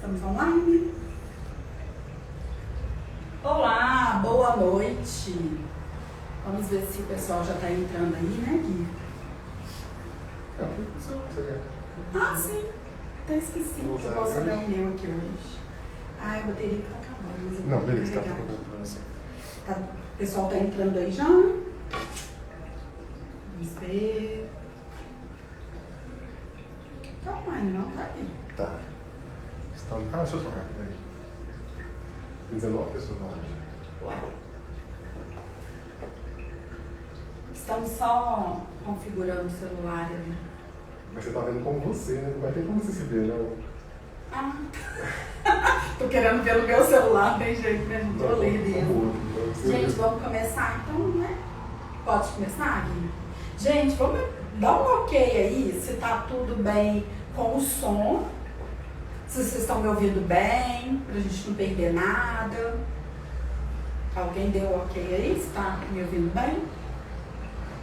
Estamos online? Olá, boa noite. Vamos ver se o pessoal já está entrando aí, né, Gui? Ah, sim. Até esqueci. Eu posso ver o meu aqui hoje. Ah, a bateria está acabando. Mas eu não, vou beleza, tá carregar. tudo assim. Tá, o pessoal está entrando aí já? Vamos ver. Tá online, não? Tá aí. Tá. Estão... Ah, deixa eu só rápido aí. 19 pessoas na live. Ué. Estamos só configurando o celular ali. Mas você tá vendo como você, né? Não vai ter como você se ver, né? Ah. Tô querendo ver no meu celular, tem jeito, né? Não tô lendo isso. Gente, vamos começar então, né? Pode começar, Gui? Gente, vamos dar um ok aí, se tá tudo bem com o som. Se vocês estão me ouvindo bem, pra gente não perder nada. Alguém deu ok aí? Se tá me ouvindo bem?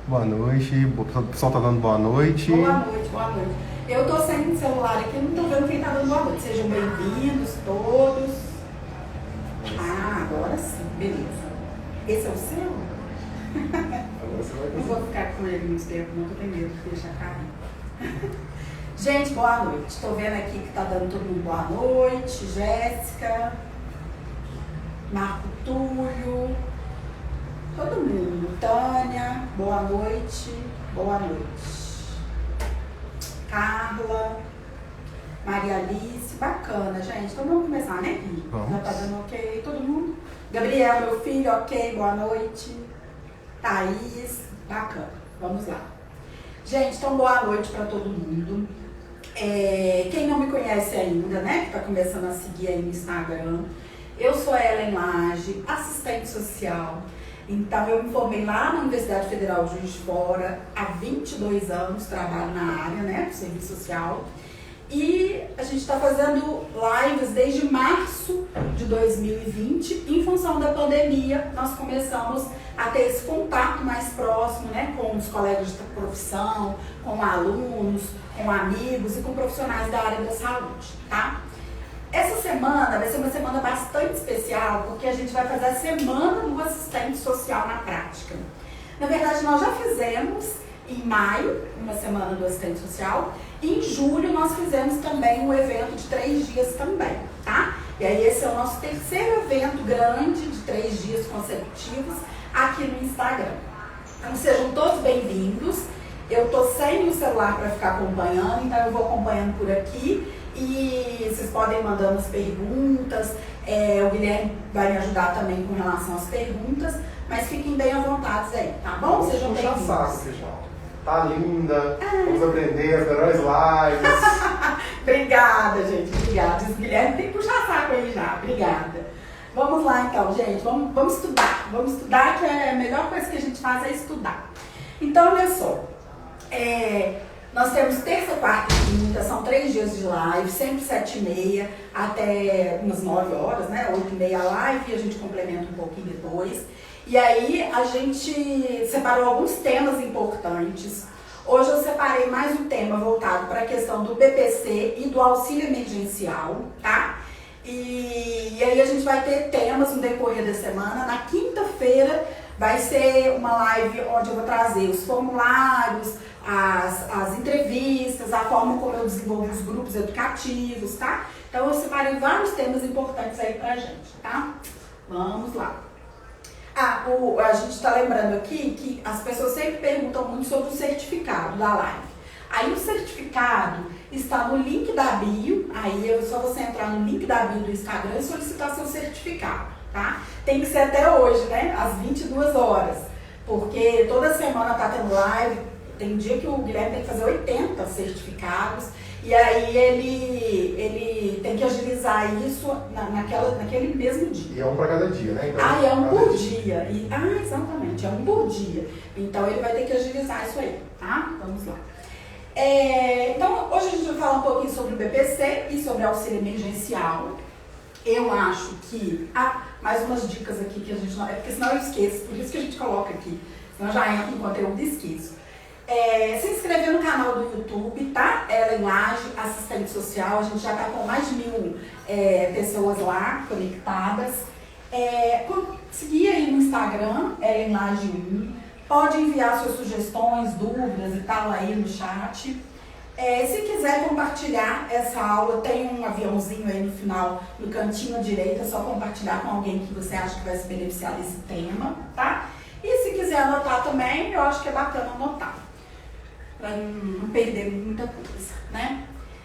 Boa noite, o pessoal tá dando boa noite. Boa noite, boa noite. Eu tô sem o celular aqui, não tô vendo quem tá dando boa noite. Sejam bem-vindos todos. Ah, agora sim, beleza. Esse é o seu? Agora você vai Não vou ficar com ele muito tempo, não, tô com medo de deixar cair. Gente, boa noite. Estou vendo aqui que tá dando todo mundo boa noite. Jéssica, Marco Túlio, todo mundo. Tânia, boa noite. Boa noite. Carla, Maria Alice, bacana, gente. Então vamos começar, né, Gui? Vamos. Já tá dando ok, todo mundo? Gabriel, meu filho, ok, boa noite. Thaís, bacana. Vamos lá. Gente, então boa noite para todo mundo. Quem não me conhece ainda, né, que está começando a seguir aí no Instagram, eu sou a Ellen Lage, assistente social. Então, eu me formei lá na Universidade Federal de Juiz de Fora, há 22 anos, trabalho na área, né, do serviço social. E a gente está fazendo lives desde março de 2020, em função da pandemia, nós começamos a ter esse contato mais próximo, né, com os colegas de profissão, com alunos, com amigos e com profissionais da área da saúde, tá? Essa semana vai ser uma semana bastante especial, porque a gente vai fazer a Semana do Assistente Social na prática. Na verdade, nós já fizemos em maio, uma Semana do Assistente Social, e em julho nós fizemos também um evento de 3 dias também, tá? E aí esse é o nosso terceiro evento grande de 3 dias consecutivos aqui no Instagram. Então sejam todos bem-vindos. Eu tô sem o celular para ficar acompanhando, então eu vou acompanhando por aqui e vocês podem mandando as perguntas. O Guilherme vai me ajudar também com relação às perguntas, mas fiquem bem à vontade aí, tá bom? Sejam bem-vindos. Tá linda, vamos aprender as melhores lives. Obrigada, gente, obrigada. Diz Guilherme, tem que puxar saco aí já, obrigada. Vamos lá então, gente, vamos estudar, que a melhor coisa que a gente faz é estudar. Então, olha só, nós temos terça, quarta e quinta, são 3 dias de live, sempre 7h30 até umas 9 horas, né, 8h30 a live e a gente complementa um pouquinho depois. E aí a gente separou alguns temas importantes. Hoje eu separei mais um tema voltado para a questão do BPC e do auxílio emergencial, tá? E aí a gente vai ter temas no decorrer da semana. Na quinta-feira vai ser uma live onde eu vou trazer os formulários, as entrevistas, a forma como eu desenvolvo os grupos educativos, tá? Então eu separei vários temas importantes aí pra gente, tá? Vamos lá. A gente está lembrando aqui que as pessoas sempre perguntam muito sobre o certificado da live. Aí o certificado está no link da bio, aí é só você entrar no link da bio do Instagram e solicitar seu certificado, tá? Tem que ser até hoje, né? Às 22 horas, porque toda semana tá tendo live, tem dia que o Guilherme tem que fazer 80 certificados, e aí ele tem que agilizar isso naquele mesmo dia. E é um para cada dia, né? Então, é um por dia. Exatamente, é um por dia. Então ele vai ter que agilizar isso aí, tá? Vamos lá. Então hoje a gente vai falar um pouquinho sobre o BPC e sobre auxílio emergencial. Eu acho que... mais umas dicas aqui que a gente não... porque senão eu esqueço, por isso que a gente coloca aqui. Senão eu já entro no conteúdo e esqueço. Se inscrever no canal do YouTube, tá? Ellen Laje, assistente social. A gente já está com mais de 1.000 pessoas lá conectadas. Seguir aí no Instagram, Ellen Laje 1. Pode enviar suas sugestões, dúvidas e tal aí no chat. Se quiser compartilhar essa aula, tem um aviãozinho aí no final, no cantinho direito, é só compartilhar com alguém que você acha que vai se beneficiar desse tema, tá? E se quiser anotar também, eu acho que é bacana anotar, para não perder muita coisa, né?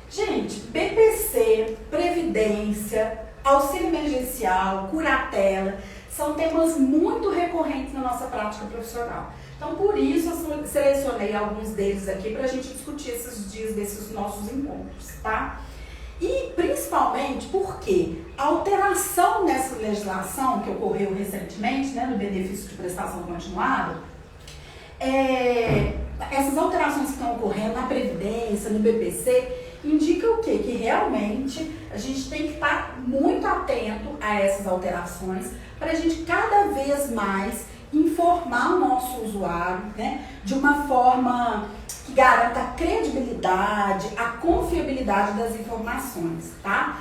Gente, BPC, Previdência, auxílio emergencial, curatela, são temas muito recorrentes na nossa prática profissional. Então, por isso, eu selecionei alguns deles aqui para a gente discutir esses dias desses nossos encontros, tá? E, principalmente, porque a alteração nessa legislação que ocorreu recentemente, né, no benefício de prestação continuada, essas alterações que estão ocorrendo na Previdência, no BPC, indicam o quê? Que realmente a gente tem que estar muito atento a essas alterações para a gente cada vez mais informar o nosso usuário, né, de uma forma que garanta a credibilidade, a confiabilidade das informações, tá?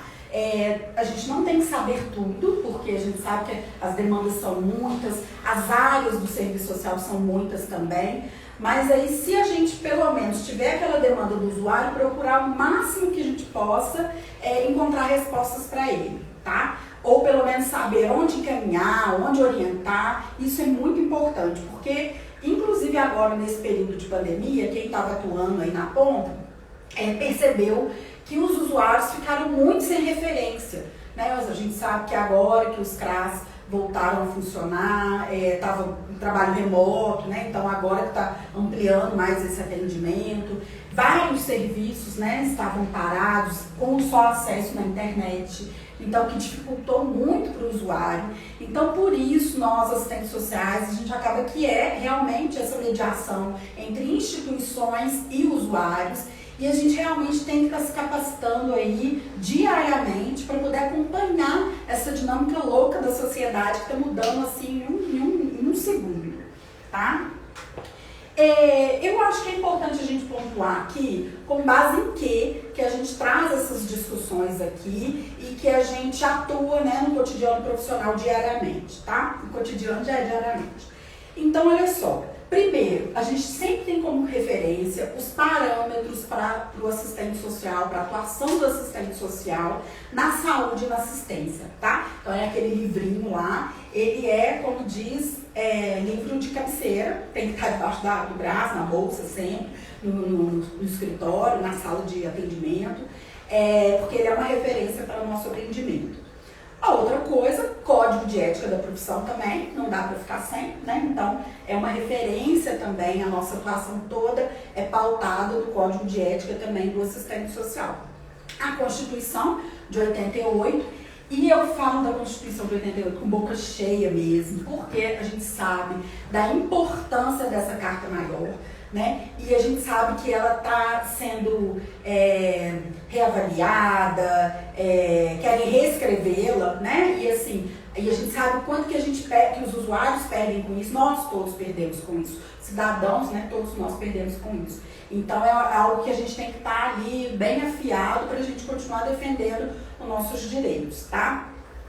A gente não tem que saber tudo, porque a gente sabe que as demandas são muitas, as áreas do serviço social são muitas também, mas aí se a gente pelo menos tiver aquela demanda do usuário, procurar o máximo que a gente possa encontrar respostas para ele, tá? Ou pelo menos saber onde encaminhar, onde orientar, isso é muito importante, porque inclusive agora nesse período de pandemia, quem estava atuando aí na ponta, percebeu que os usuários ficaram muito sem referência, né? A gente sabe que agora que os CRAS voltaram a funcionar, estava um trabalho remoto, né? Então agora que está ampliando mais esse atendimento, vários serviços, né, estavam parados com só acesso na internet, então que dificultou muito para o usuário. Então por isso nós, assistentes sociais, a gente acaba que realmente essa mediação entre instituições e usuários, e a gente realmente tem que estar se capacitando aí diariamente para poder acompanhar essa dinâmica louca da sociedade que está mudando assim em um segundo, tá? Eu acho que é importante a gente pontuar aqui com base em que a gente traz essas discussões aqui e que a gente atua, né, no cotidiano profissional diariamente, tá? No cotidiano já é diariamente. Então, olha só. Primeiro, a gente sempre tem como referência os parâmetros para o assistente social, para a atuação do assistente social na saúde e na assistência, tá? Então é aquele livrinho lá, ele como diz, livro de cabeceira, tem que estar debaixo do braço, na bolsa sempre, no escritório, na sala de atendimento, porque ele é uma referência para o nosso atendimento. A outra coisa, código de ética da profissão também, não dá para ficar sem, né? Então, é uma referência também, a nossa atuação toda é pautada no código de ética também do assistente social. A Constituição de 88, e eu falo da Constituição de 88 com boca cheia mesmo, porque a gente sabe da importância dessa Carta Maior, né? E a gente sabe que ela está sendo reavaliada, querem reescrevê-la, né? E assim, a gente sabe o quanto que que os usuários perdem com isso, nós todos perdemos com isso, cidadãos, né? Todos nós perdemos com isso. Então é algo que a gente tem que estar ali bem afiado para a gente continuar defendendo os nossos direitos, tá?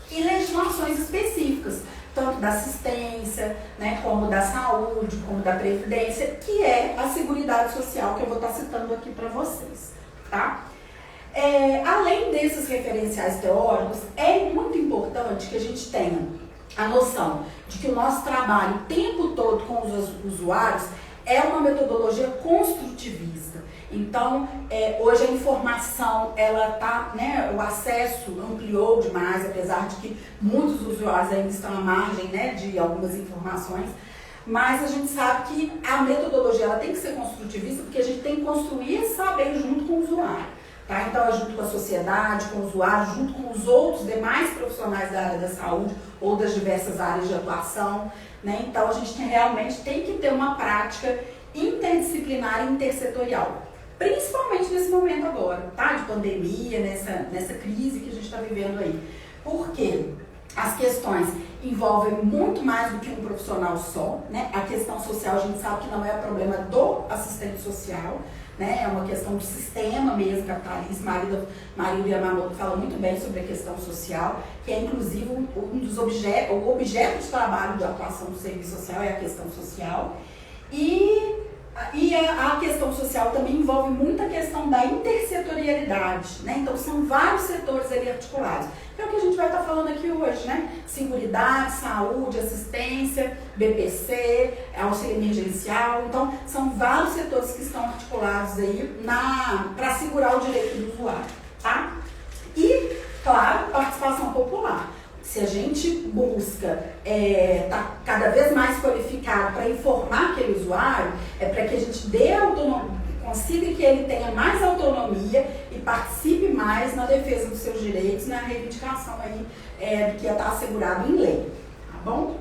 E legislações específicas, tanto da assistência, né, como da saúde, como da previdência, que é a Seguridade Social, que eu vou estar citando aqui para vocês, tá? Além desses referenciais teóricos, é muito importante que a gente tenha a noção de que o nosso trabalho o tempo todo com os usuários é uma metodologia construtivista. Então, hoje a informação, né, o acesso ampliou demais, apesar de que muitos usuários ainda estão à margem, né, de algumas informações, mas a gente sabe que a metodologia ela tem que ser construtivista, porque a gente tem que construir esse saber junto com o usuário, tá? Então, junto com a sociedade, com o usuário, junto com os outros demais profissionais da área da saúde ou das diversas áreas de atuação, né? Então, a gente realmente tem que ter uma prática interdisciplinar e intersetorial. Principalmente nesse momento agora, tá? De pandemia, nessa crise que a gente está vivendo aí. Por quê? as questões envolvem muito mais do que um profissional só, né? A questão social a gente sabe que não é o problema do assistente social, né? É uma questão do sistema mesmo capitalista. Marília Yamamoto fala muito bem sobre a questão social, que é inclusive um dos objetos, o objeto de trabalho de atuação do serviço social é a questão social. E a questão social também envolve muita questão da intersetorialidade, né? Então são vários setores ali articulados. É o que a gente vai estar falando aqui hoje, né? Seguridade, saúde, assistência, BPC, auxílio emergencial. Então, são vários setores que estão articulados aí para segurar o direito do usuário, tá? E, claro, participação popular. Se a gente busca tá cada vez mais qualificado para informar aquele usuário, é para que a gente dê autonomia, consiga que ele tenha mais autonomia e participe mais na defesa dos seus direitos, na reivindicação aí do que está assegurado em lei, tá bom?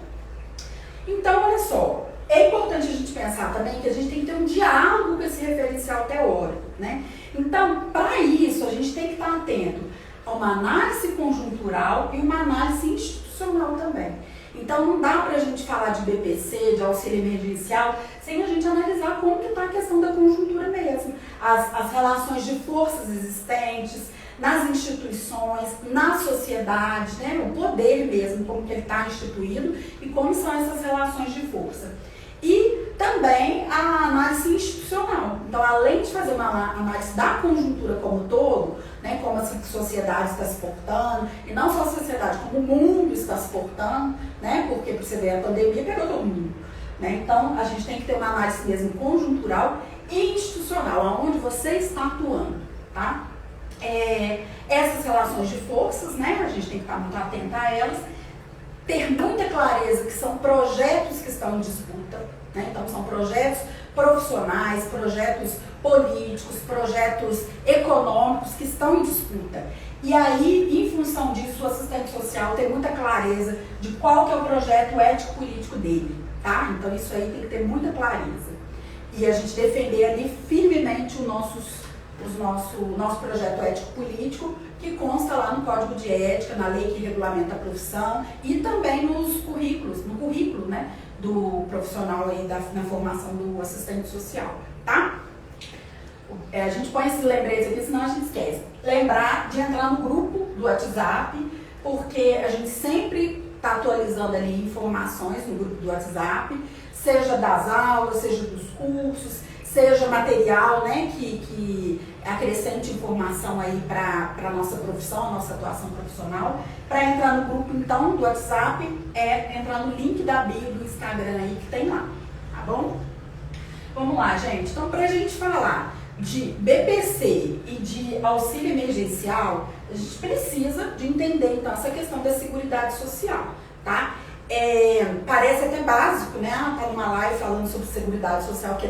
Então, olha só, é importante a gente pensar também que a gente tem que ter um diálogo com esse referencial teórico, né? Então, para isso, a gente tem que estar atento a uma análise conjuntural e uma análise institucional também. Então, não dá para a gente falar de BPC, de auxílio emergencial, sem a gente analisar como que está a questão da conjuntura mesmo. As relações de forças existentes nas instituições, na sociedade, né? O poder mesmo, como que ele está instituído e como são essas relações de força. E também a análise institucional. Então, além de fazer uma análise da conjuntura como um todo, né, como a sociedade está se portando, e não só a sociedade, como o mundo está se portando, né, porque para você ver, a pandemia pegou todo mundo. Né? Então, a gente tem que ter uma análise mesmo conjuntural e institucional, onde você está atuando. Tá? Essas relações de forças, né, a gente tem que estar muito atento a elas, ter muita clareza que são projetos que estão em disputa, né? Então são projetos profissionais, projetos políticos, projetos econômicos que estão em disputa. E aí, em função disso, o assistente social tem muita clareza de qual que é o projeto ético-político dele, tá? Então isso aí tem que ter muita clareza. E a gente defender ali firmemente o nosso projeto ético-político, que consta lá no Código de Ética, na lei que regulamenta a profissão e também nos currículos, no currículo, né, do profissional aí na formação do assistente social, tá? A gente põe esses lembretes aqui, senão a gente esquece. Lembrar de entrar no grupo do WhatsApp, porque a gente sempre está atualizando ali informações no grupo do WhatsApp, seja das aulas, seja dos cursos, seja material, né, que acrescente informação aí para a nossa profissão, a nossa atuação profissional. Para entrar no grupo, então, do WhatsApp, entrar no link da bio do Instagram aí que tem lá, tá bom? Vamos lá, gente. Então, para a gente falar de BPC e de auxílio emergencial, a gente precisa de entender, então, essa questão da Seguridade Social, tá? Parece até básico, né? Tá numa live falando sobre Seguridade Social, que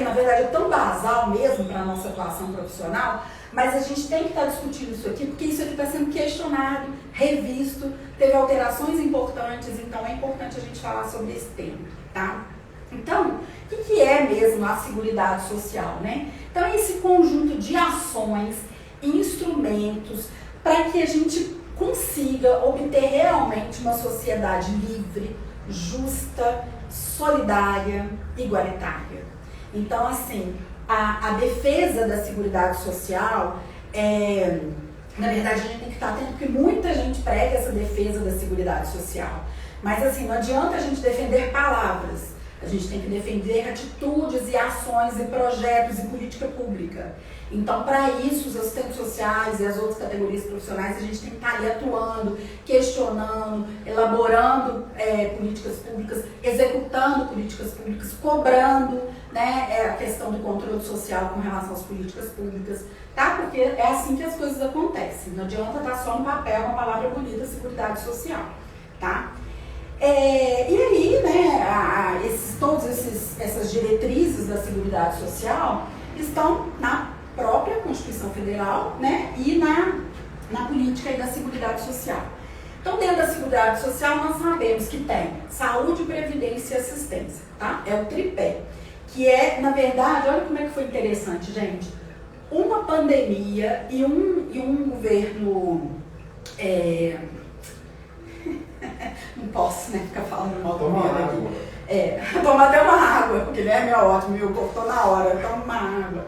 na verdade, é tão basal mesmo para a nossa atuação profissional, mas a gente tem que estar discutindo isso aqui, porque isso aqui está sendo questionado, revisto, teve alterações importantes, então é importante a gente falar sobre esse tema, tá? Então, o que é mesmo a Seguridade Social, né? Então, é esse conjunto de ações, instrumentos, para que a gente consiga obter realmente uma sociedade livre, justa, solidária, igualitária. Então, assim, a defesa da Seguridade Social, na verdade, a gente tem que estar atento, porque muita gente prega essa defesa da Seguridade Social. Mas, assim, não adianta a gente defender palavras. A gente tem que defender atitudes e ações e projetos e política pública. Então, para isso, os assistentes sociais e as outras categorias profissionais, a gente tem que estar ali atuando, questionando, elaborando políticas públicas, executando políticas públicas, cobrando, né, a questão do controle social com relação às políticas públicas, tá? Porque é assim que as coisas acontecem. Não adianta estar só no papel uma palavra bonita, Seguridade Social, tá? E aí, né, todas essas diretrizes da Seguridade Social estão na própria Constituição Federal, né, e na política aí da Seguridade Social. Então, dentro da Seguridade Social, nós sabemos que tem saúde, previdência e assistência, tá? É o tripé, que na verdade, olha como é que foi interessante, gente. Uma pandemia e um governo Não posso, né, ficar falando mal do Toma Biano aqui. água. Toma até uma água, porque ele é meu ótimo, eu cortou na hora, toma uma água.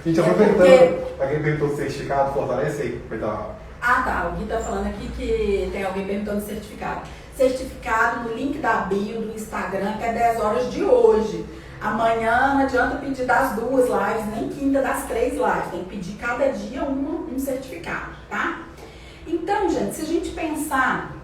Gente, eu vou perguntando, alguém perguntou se certificado fortalece aí, vai dar. Ah tá, o Gui tá falando aqui que tem alguém perguntando certificado. Certificado no link da bio do Instagram até 10 horas de hoje. Amanhã não adianta pedir das 2 lives, nem quinta das 3 lives. Tem que pedir cada dia um certificado, tá? Então, gente, se a gente pensar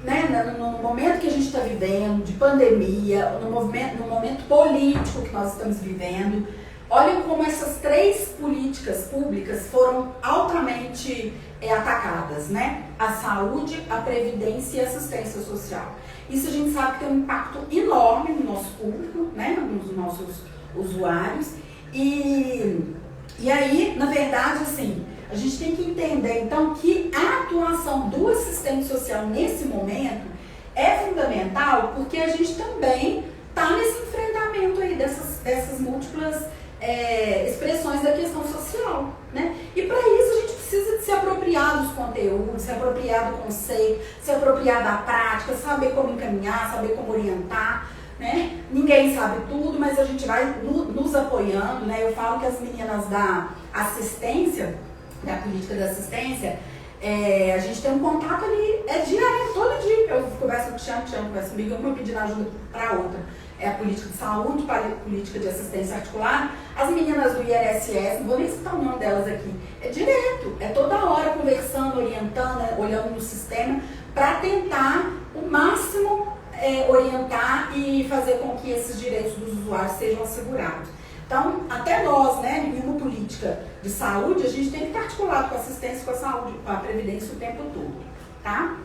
né, no momento que a gente está vivendo, de pandemia, no momento político que nós estamos vivendo, olhem como essas 3 políticas públicas foram altamente atacadas, né? A saúde, a previdência e a assistência social. Isso a gente sabe que tem um impacto enorme no nosso público, né? Nos nossos usuários. E aí, na verdade, assim, a gente tem que entender, então, que a atuação do assistente social nesse momento é fundamental porque a gente também está nesse enfrentamento aí dessas múltiplas expressões da questão social, né? E para isso a gente precisa de se apropriar dos conteúdos, se apropriar do conceito, se apropriar da prática, saber como encaminhar, saber como orientar, né? Ninguém sabe tudo, mas a gente vai nos apoiando, né? Eu falo que as meninas da assistência, da política da assistência, a gente tem um contato ali, diário, todo dia. Eu converso com o Tião conversa comigo, uma pedindo ajuda para outra. É a política de saúde, a política de assistência articular. As meninas do INSS, não vou nem citar o nome delas aqui, é direto, é toda hora conversando, orientando, olhando no sistema, para tentar o máximo orientar e fazer com que esses direitos dos usuários sejam assegurados. Então, até nós, né, em uma política de saúde, a gente tem que estar articulado com a assistência, com a saúde, com a previdência o tempo todo, tá?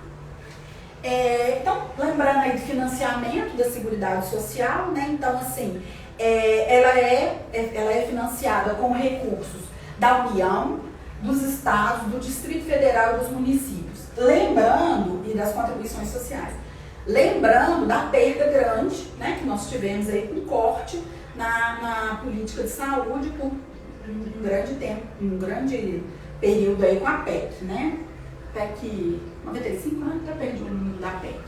Então, lembrando aí do financiamento da Seguridade Social, né, então, assim, ela é financiada com recursos da União, dos estados, do Distrito Federal e dos municípios. Lembrando, e das contribuições sociais, lembrando da perda grande, né, que nós tivemos aí com corte na política de saúde por um grande tempo, um grande período aí com a PEC, né? PEC 95, né? Já perdi o número da PEC.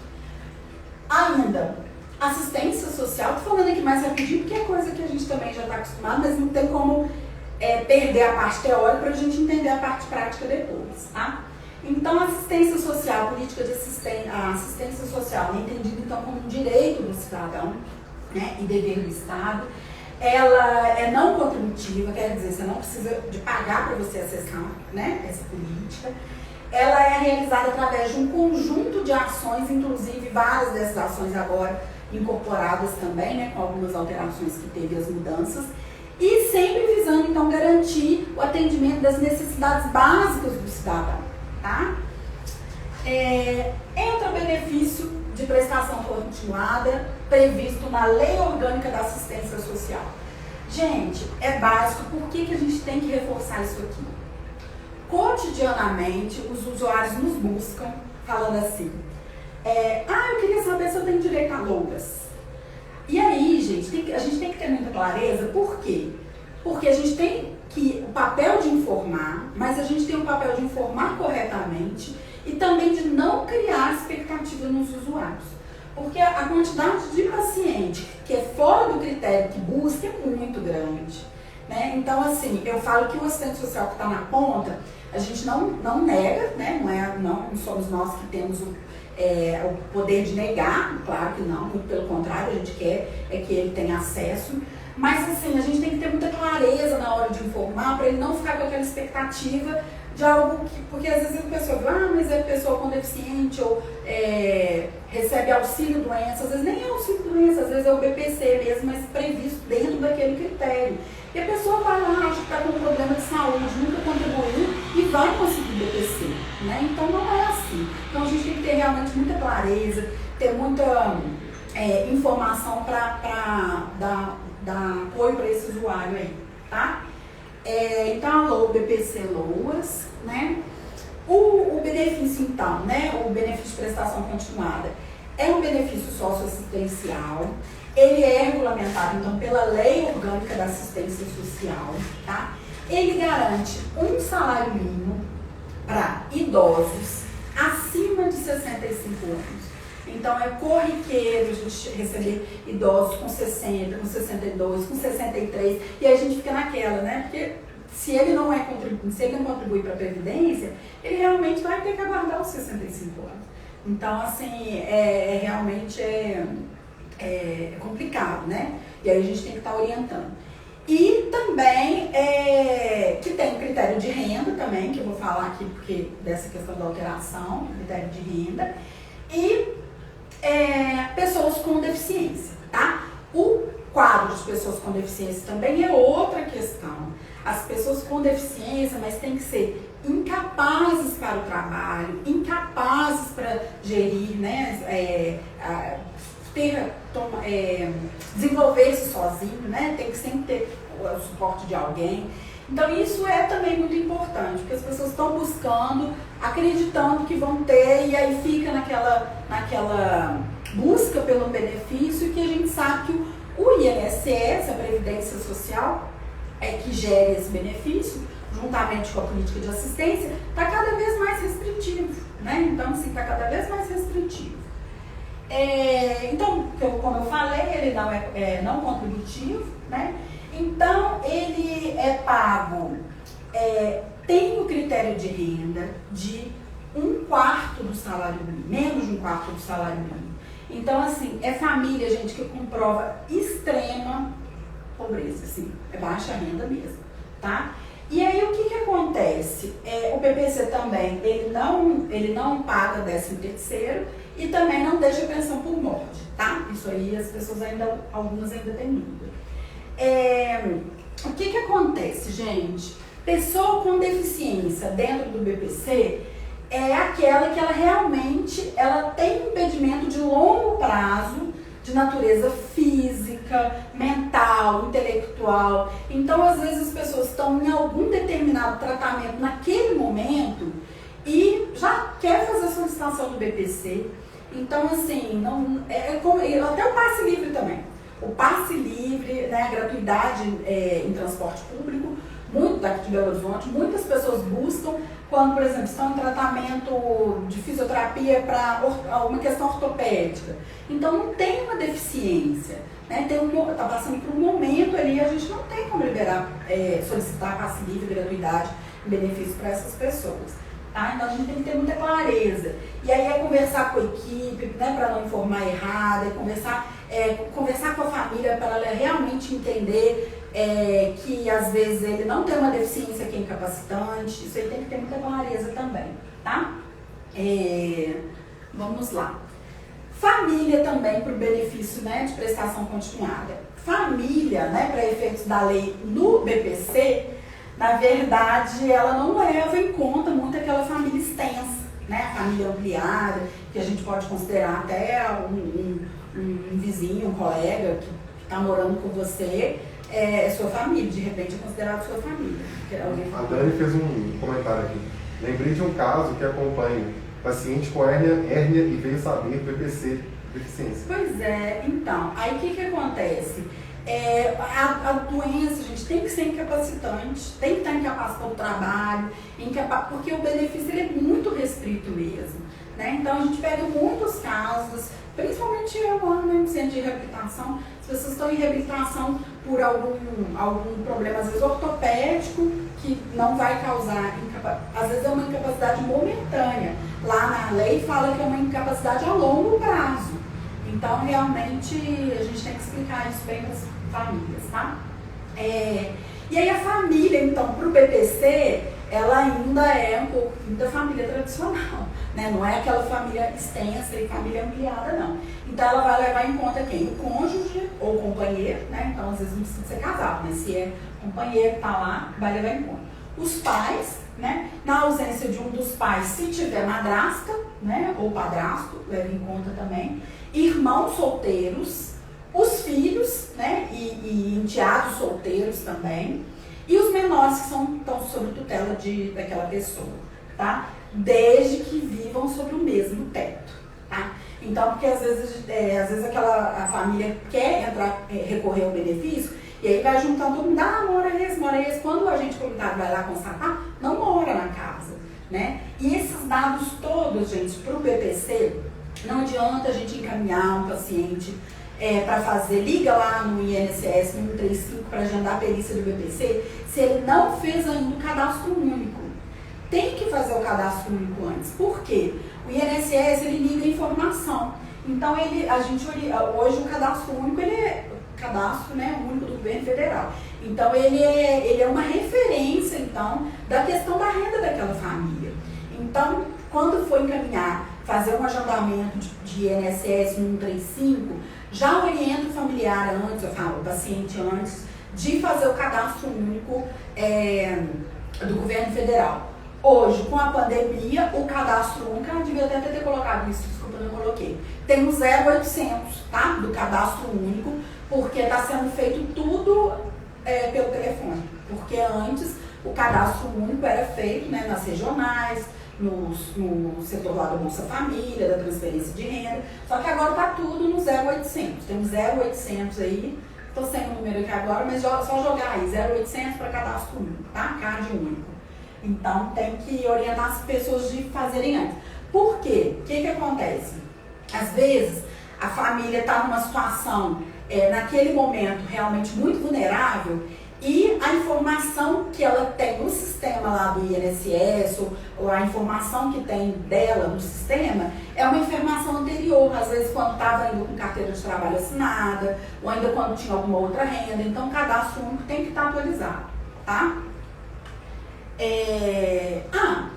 Ainda, assistência social, tô falando aqui mais rapidinho porque é coisa que a gente também já está acostumado, mas não tem como perder a parte teórica para a gente entender a parte prática depois, tá? Então, assistência social, política de assistência social, né, entendida então como um direito do cidadão, né, e dever do Estado, ela é não contributiva, quer dizer, você não precisa de pagar para você acessar, né, essa política. Ela é realizada através de um conjunto de ações, inclusive várias dessas ações agora incorporadas também, né, com algumas alterações que teve as mudanças, e sempre visando então garantir o atendimento das necessidades básicas do cidadão, tá? Entra o benefício de prestação continuada previsto na Lei Orgânica da Assistência Social. Gente, é básico, por que a gente tem que reforçar isso aqui? Cotidianamente, os usuários nos buscam falando assim, eu queria saber se eu tenho direito a longas. E aí, gente, a gente tem que ter muita clareza, por quê? Porque a gente tem o papel de informar, mas a gente tem o papel de informar corretamente e também de não criar expectativa nos usuários. Porque a quantidade de paciente que é fora do critério que busca é muito grande, né? Então, assim, eu falo que o assistente social que está na ponta, a gente não nega, né? Não somos nós que temos o poder de negar, claro que não, muito pelo contrário, a gente quer que ele tenha acesso. Mas, assim, a gente tem que ter muita clareza na hora de informar, para ele não ficar com aquela expectativa de algo que... Porque às vezes a pessoa fala, mas é pessoa com deficiente, ou recebe auxílio-doença, às vezes nem é auxílio-doença, às vezes é o BPC mesmo, mas previsto dentro daquele critério. E a pessoa vai lá, acha que está com um problema de saúde, nunca contribuiu e vai conseguir BPC, né? Então não é assim. Então a gente tem que ter realmente muita clareza, ter muita informação para dar apoio para esse usuário aí, tá? Então, alô, BPC LOAS, né? O benefício, então, né? O benefício de prestação continuada é um benefício socioassistencial. Ele é regulamentado, então, pela Lei Orgânica da Assistência Social, tá? Ele garante um salário mínimo para idosos acima acima de 65 anos. Então é corriqueiro a gente receber idosos com 60, com 62, com 63, e aí a gente fica naquela, né? Porque se ele não contribui para a Previdência, ele realmente vai ter que aguardar os 65 anos. Então, assim, realmente é complicado, né? E aí a gente tem que estar orientando. E também que tem critério de renda também, que eu vou falar aqui porque dessa questão da alteração, critério de renda, e pessoas com deficiência, tá? O quadro de pessoas com deficiência também é outra questão. As pessoas com deficiência, mas tem que ser incapazes para o trabalho, incapazes para gerir, né? Desenvolver-se sozinho, né? Tem que sempre ter o suporte de alguém. Então isso é também muito importante, porque as pessoas estão buscando, acreditando que vão ter, e aí fica naquela busca pelo benefício, que a gente sabe que o INSS, a Previdência Social, que gera esse benefício, juntamente com a política de assistência, está cada vez mais restritivo, né? Então, assim, está cada vez mais restritivo. Então, como eu falei, ele não é não contributivo, né? Então, ele é pago, tem o critério de renda de 1/4 do salário mínimo, menos de 1/4 do salário mínimo. Então, assim, é família, gente, que comprova extrema pobreza, assim, é baixa renda mesmo, tá? E aí, o que acontece? O PPC também, ele não paga 13º e também não deixa pensão por morte, tá? Isso aí, as pessoas algumas ainda têm dúvida. O que acontece, gente? Pessoa com deficiência dentro do BPC é aquela que ela realmente tem impedimento de longo prazo, de natureza física, mental, intelectual. Então, às vezes, as pessoas estão em algum determinado tratamento naquele momento e já quer fazer a solicitação do BPC. Então, assim, até o passe livre também. O passe livre, né, a gratuidade em transporte público, muito daqui de Belo Horizonte, muitas pessoas buscam quando, por exemplo, estão em tratamento de fisioterapia para uma questão ortopédica. Então, não tem uma deficiência, né? Está passando por um momento ali, a gente não tem como solicitar passe livre, gratuidade, benefício para essas pessoas. Tá? Então, a gente tem que ter muita clareza. E aí conversar com a equipe, né, para não informar errado, conversar com a família para ela realmente entender que às vezes ele não tem uma deficiência que é incapacitante. Isso aí tem que ter muita clareza também, tá? Vamos lá. Família também para o benefício, né, de prestação continuada. Família, né, para efeitos da lei no BPC, na verdade, ela não leva em conta muito aquela família extensa, né, a família ampliada, que a gente pode considerar até um vizinho, um colega que está morando com você, sua família, de repente é considerado sua família. A Dani fez um comentário aqui. Lembrei de um caso que acompanha paciente com hérnia e veio saber PPC, deficiência. Pois é, então, aí o que acontece? A doença, gente, tem que ser incapacitante, tem que estar incapacitado para o trabalho, porque o benefício ele é muito restrito mesmo, né? Então a gente pega muitos casos, principalmente eu lá no centro de reabilitação, as pessoas estão em reabilitação por algum problema, às vezes ortopédico, que não vai causar às vezes é uma incapacidade momentânea. Lá na lei fala que é uma incapacidade a longo prazo. Então, realmente, a gente tem que explicar isso bem para as famílias, tá? E aí a família, então, para o BPC, ela ainda é um pouquinho da família tradicional, né? Não é aquela família extensa e família ampliada, não. Então, ela vai levar em conta quem? O cônjuge ou o companheiro, né? Então, às vezes não precisa ser casado, mas se é companheiro que está lá, vai levar em conta. Os pais, né? Na ausência de um dos pais, se tiver madrasta, né? Ou padrasto, leva em conta também. Irmãos solteiros, os filhos, né, e enteados solteiros também, e os menores que estão sob tutela daquela pessoa, tá? Desde que vivam sob o mesmo teto, tá? Então, porque às vezes a família quer recorrer ao benefício, e aí vai juntando todo mundo, mora esse. Quando o agente comunitário vai lá constatar, não mora na casa, né? E esses dados todos, gente, para o BPC, não adianta a gente encaminhar um paciente para fazer, liga lá no INSS 135 para agendar a perícia do BPC, se ele não fez ainda o cadastro único. Tem que fazer o cadastro único antes. Por quê? O INSS, ele liga informação. Então, hoje o cadastro único, ele é cadastro, né, único do governo federal. Então, ele é uma referência, então, da questão da renda daquela família. Então, quando for encaminhar, fazer um agendamento de INSS 135, já orienta o familiar antes, o paciente antes, de fazer o cadastro único do governo federal. Hoje, com a pandemia, o cadastro único, eu devia até ter colocado isso, desculpa, não coloquei. Tem o 0800, tá? Do cadastro único, porque está sendo feito tudo pelo telefone. Porque antes, o cadastro único era feito, né, nas regionais, no setor lá da Bolsa Família, da transferência de renda, só que agora está tudo no 0800. Tem um 0800 aí, estou sem o número aqui agora, mas só jogar aí, 0800 para cadastro único, tá? CAD único. Então, tem que orientar as pessoas de fazerem antes. Por quê? O que acontece? Às vezes, a família está numa situação, naquele momento, realmente muito vulnerável, e a informação que ela tem no sistema lá do INSS, ou a informação que tem dela no sistema, é uma informação anterior, às vezes quando estava ainda com carteira de trabalho assinada, ou ainda quando tinha alguma outra renda. Então, o cadastro único tem que estar atualizado, tá?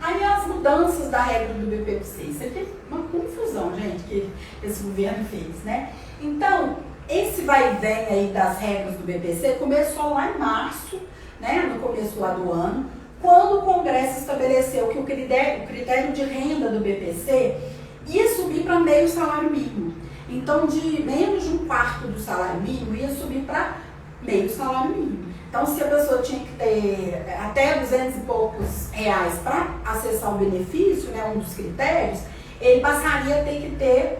Aí as mudanças da regra do BPC. Isso aqui é uma confusão, gente, que esse governo fez, né? Então, esse vai e vem aí das regras do BPC começou lá em março, né, no começo lá do ano, quando o Congresso estabeleceu que o critério de renda do BPC ia subir para meio salário mínimo. Então, de menos de um quarto do salário mínimo, ia subir para meio salário mínimo. Então, se a pessoa tinha que ter até 200 e poucos reais para acessar o benefício, né, um dos critérios, ele passaria a ter que ter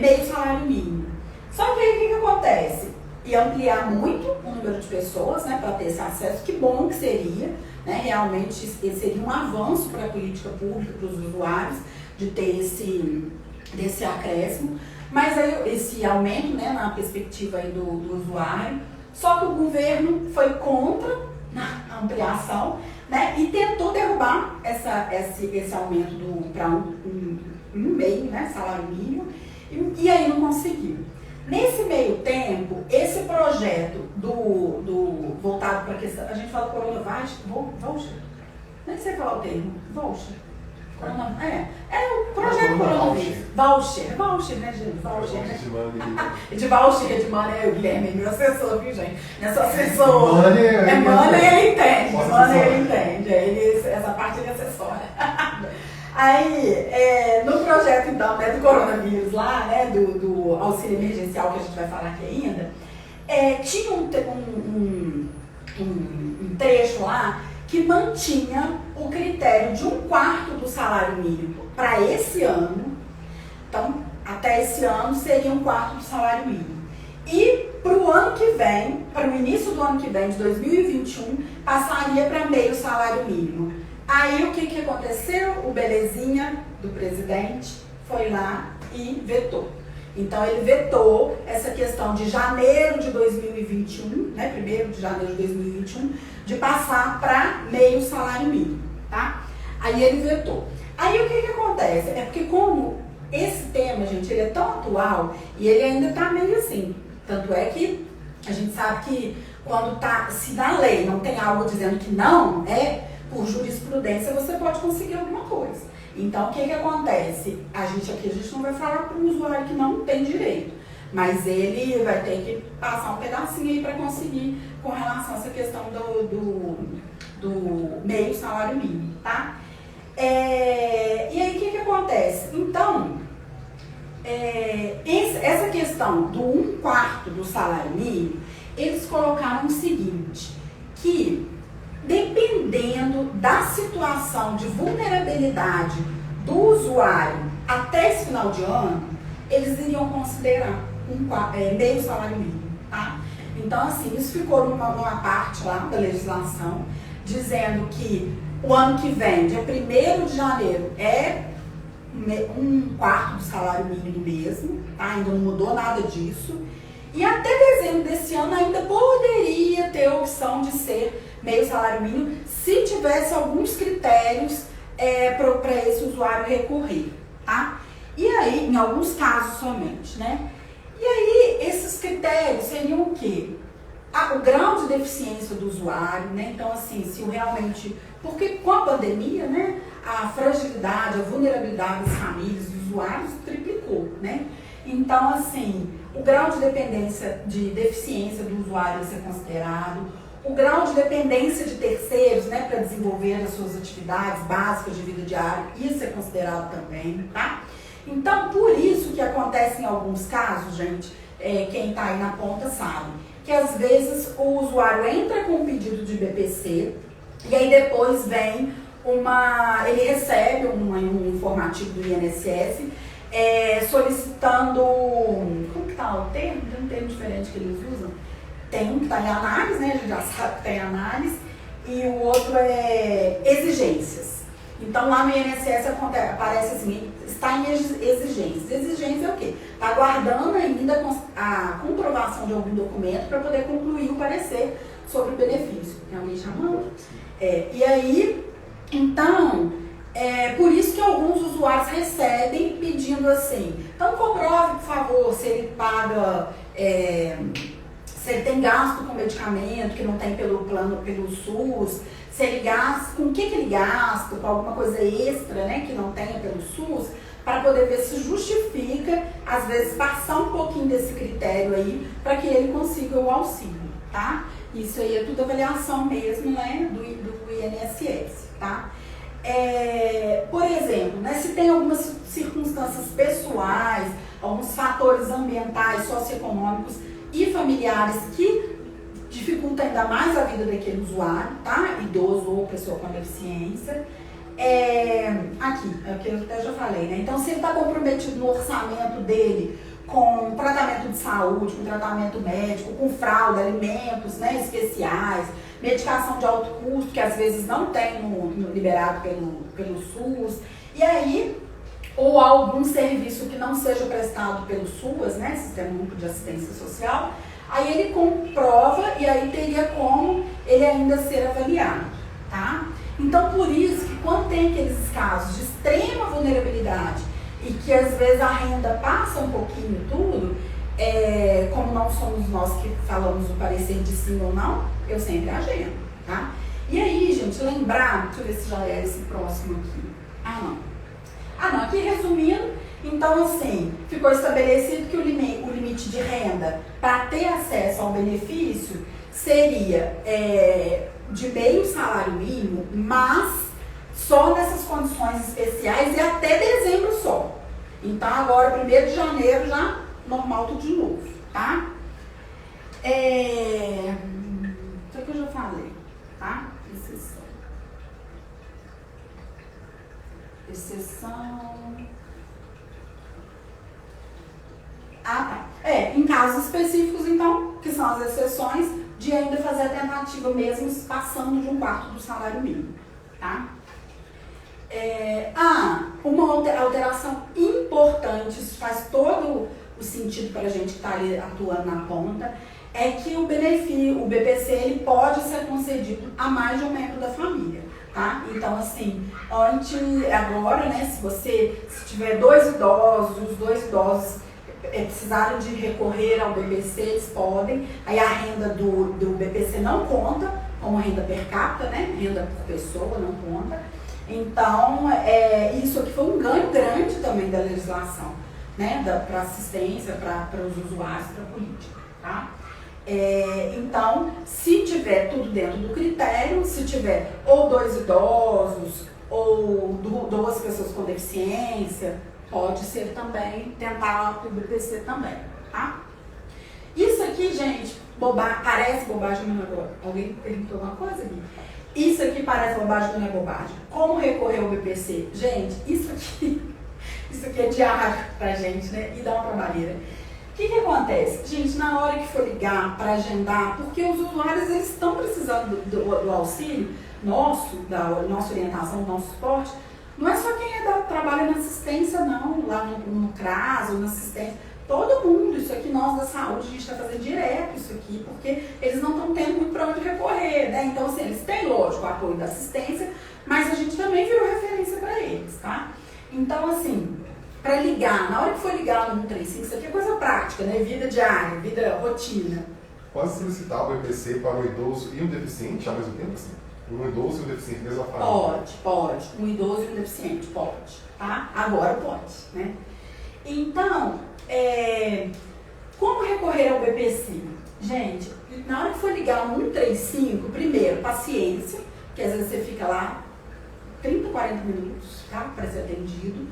meio salário mínimo. Só que aí o que acontece? Ia ampliar muito o número de pessoas, né, para ter esse acesso. Que bom que seria, né, realmente seria um avanço para a política pública, para os usuários, de ter esse acréscimo. Mas aí, esse aumento, né, na perspectiva aí do usuário. Só que o governo foi contra a ampliação, né, e tentou derrubar esse aumento para um meio, né, salário mínimo, e aí não conseguiu. Nesse meio tempo, esse projeto voltado para a questão, a gente fala voucher, nem sei falar o termo, voucher. O projeto coronavírus. Voucher, né, gente? Voucher, né? De voucher, de money, o Guilherme, meu assessor, viu, gente? Nosso assessor. Money, ele entende. Money, ele entende. Essa parte ele assessora. Aí, no projeto, então, né, do coronavírus lá, né, do auxílio emergencial, que a gente vai falar aqui ainda, tinha um trecho lá que mantinha o critério de um quarto do salário mínimo para esse ano. Então, até esse ano seria um quarto do salário mínimo. E para o ano que vem, para o início do ano que vem, de 2021, passaria para meio salário mínimo. Aí o que aconteceu? O belezinha do presidente foi lá e vetou. Então ele vetou essa questão de janeiro de 2021, né, 1º de janeiro de 2021, de passar para meio salário mínimo, tá? Aí ele vetou. Aí o que acontece? É porque como esse tema, gente, ele é tão atual e ele ainda tá meio assim. Tanto é que a gente sabe que quando se na lei não tem algo dizendo que não, por jurisprudência você pode conseguir alguma coisa. Então, o que acontece? A gente não vai falar para o usuário que não tem direito, mas ele vai ter que passar um pedacinho aí para conseguir com relação a essa questão do meio salário mínimo, tá? E aí, o que acontece? Então, essa questão do 1/4 do salário mínimo, eles colocaram o seguinte, que dependendo da situação de vulnerabilidade do usuário até esse final de ano, eles iriam considerar meio salário mínimo, tá? Então, assim, isso ficou numa parte lá da legislação, dizendo que o ano que vem, dia 1º de janeiro, é 1/4 do salário mínimo mesmo, tá? Ainda não mudou nada disso. E até dezembro desse ano ainda poderia ter a opção de ser meio salário mínimo, se tivesse alguns critérios para esse usuário recorrer, tá? E aí, em alguns casos somente, né? E aí, esses critérios seriam o quê? O grau de deficiência do usuário, né? Então, assim, se realmente... Porque com a pandemia, né? A fragilidade, a vulnerabilidade das famílias, dos usuários, triplicou, né? Então, assim, o grau de dependência, de deficiência do usuário ia ser considerado, o grau de dependência de terceiros, né, para desenvolver as suas atividades básicas de vida diária ia ser considerado também, tá? Então, por isso que acontece em alguns casos, gente, quem está aí na ponta sabe, que às vezes o usuário entra com um pedido de BPC e aí depois vem ele recebe um informativo do INSS solicitando, como que tá o termo? Tem um termo diferente que eles usam. Tem um que está em análise, né? A gente já sabe que tem análise, e o outro é exigências. Então lá no INSS aparece assim, está em exigências. Exigência é o quê? Está aguardando ainda a comprovação de algum documento para poder concluir o parecer sobre o benefício. Tem alguém chamando? E aí, então, por isso que alguns usuários recebem pedindo assim, então comprove, por favor, se ele paga, se ele tem gasto com medicamento que não tem pelo SUS, se ele gasta, com o que ele gasta, com alguma coisa extra, né, que não tenha pelo SUS, para poder ver se justifica, às vezes, passar um pouquinho desse critério aí, para que ele consiga o auxílio, tá? Isso aí é tudo avaliação mesmo, né, do INSS, tá? Por exemplo, né, se tem algumas circunstâncias pessoais, alguns fatores ambientais, socioeconômicos e familiares que dificultam ainda mais a vida daquele usuário, tá? Idoso ou pessoa com deficiência. Aqui, é o que eu até já falei, né? Então, se ele está comprometido no orçamento dele com tratamento de saúde, com tratamento médico, com fralda, alimentos, né, especiais, medicação de alto custo, que às vezes não tem liberado pelo SUS, e aí, ou algum serviço que não seja prestado pelo SUAS, né, Sistema Único de Assistência Social, aí ele comprova e aí teria como ele ainda ser avaliado, tá? Então, por isso que quando tem aqueles casos de extrema vulnerabilidade e que às vezes a renda passa um pouquinho tudo, como não somos nós que falamos o parecer de sim ou não, eu sempre agendo, tá? E aí, gente, lembrar, deixa eu ver se já é esse próximo aqui. Não, aqui resumindo, então assim, ficou estabelecido que o limite de renda para ter acesso ao benefício seria de meio salário mínimo, mas só nessas condições especiais e até dezembro só. Então agora, 1º de janeiro, já normal tudo de novo, tá? Isso aqui eu já falei, tá? Exceção. Tá. Em casos específicos, então, que são as exceções, de ainda fazer a tentativa mesmo passando de 1/4 do salário mínimo, tá? Uma alteração importante, isso faz todo o sentido para a gente que está ali atuando na ponta, é que o BPC, ele pode ser concedido a mais de um membro da família, tá? Então, assim, agora, né, se tiver 2 idosos, os 2 idosos precisarem de recorrer ao BPC, eles podem, aí a renda do BPC não conta como renda per capita, né, renda por pessoa não conta. Então, isso aqui foi um ganho grande também da legislação, né, para assistência, para os usuários, para a política, tá? Então, se tiver tudo dentro do critério, se tiver ou 2 idosos, ou 2 pessoas com deficiência, pode ser também, tentar o BPC também, tá? Isso aqui, gente, parece bobagem, mas não é bobagem. Alguém perguntou alguma coisa aqui? Isso aqui parece bobagem, mas não é bobagem. Como recorrer ao BPC? Gente, isso aqui é diário pra gente, né? E dá uma trabalheira. O que acontece? Gente, na hora que for ligar para agendar, porque os usuários eles estão precisando do auxílio nosso, da nossa orientação, do nosso suporte, não é só quem trabalha na assistência, não, lá no CRAS ou na assistência. Todo mundo, isso aqui nós da saúde, a gente está fazendo direto isso aqui, porque eles não estão tendo muito para onde recorrer, né? Então, assim, eles têm, lógico, o apoio da assistência, mas a gente também virou referência para eles, tá? Então, assim, para ligar, na hora que for ligar no 135, isso aqui é coisa prática, né? Vida diária, vida rotina. Pode solicitar o BPC para um idoso e um deficiente ao mesmo tempo, assim? Um idoso e um deficiente, mesma família? Pode. Um idoso e um deficiente, pode, tá? Agora pode, né? Então, como recorrer ao BPC? Gente, na hora que for ligar no 135, primeiro, paciência, que às vezes você fica lá 30, 40 minutos, tá? Para ser atendido,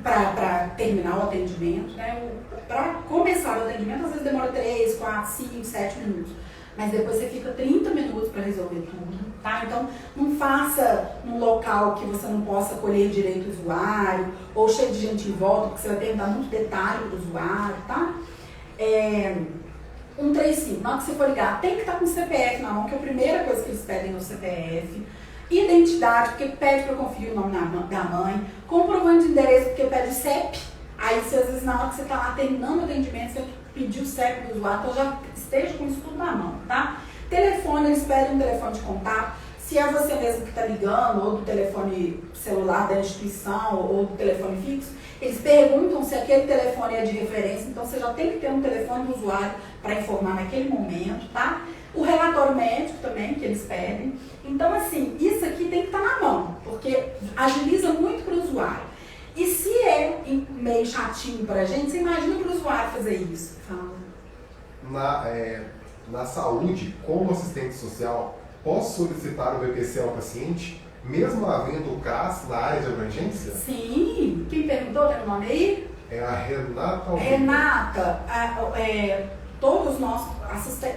para terminar o atendimento, né? Para começar o atendimento, às vezes demora 3, 4, 5, 7 minutos. Mas depois você fica 30 minutos para resolver tudo, tá? Então, não faça num local que você não possa colher direito o usuário, ou cheio de gente em volta, porque você vai perguntar muito detalhe do usuário, tá? 135, na hora que você for ligar, tem que estar com o CPF na mão, que é a primeira coisa que eles pedem no CPF. Identidade, porque pede para conferir o nome da mãe. Comprovante de endereço, porque pede CEP. Aí, se às vezes na hora que você está lá terminando o atendimento, você pedir o CEP do usuário, então já esteja com isso tudo na mão, tá? Telefone, eles pedem um telefone de contato. Se é você mesmo que está ligando, ou do telefone celular da instituição, ou do telefone fixo, eles perguntam se aquele telefone é de referência, então você já tem que ter um telefone do usuário para informar naquele momento, tá? O relatório médico também, que eles pedem. Então, assim, isso aqui tem que estar na mão, porque agiliza muito para o usuário. E se é meio chatinho para a gente, você imagina para o usuário fazer isso? Fala. Na saúde, como assistente social, posso solicitar o BPC ao paciente, mesmo havendo o CRAS na área de abrangência? Sim. Quem perguntou, tem o nome aí? É a Renata. Renata, todos nós,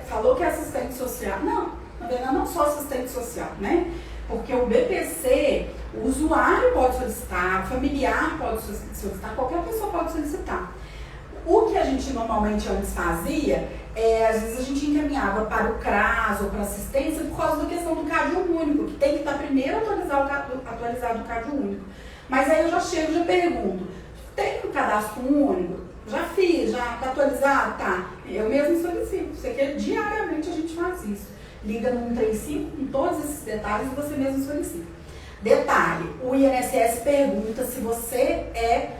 falou que é assistente social. Não, na verdade não só assistente social, né? Porque o BPC, o usuário pode solicitar, o familiar pode solicitar, qualquer pessoa pode solicitar. O que a gente normalmente antes fazia, às vezes a gente encaminhava para o CRAS ou para a assistência por causa da questão do CAD único, que tem que estar primeiro atualizado o CAD único. Mas aí eu já chego e já pergunto, tem um cadastro único? Já fiz, já está atualizado? Tá. Eu mesmo solicito. Isso aqui diariamente a gente faz isso. Liga no 135 com todos esses detalhes e você mesmo solicita. Detalhe, o INSS pergunta se você é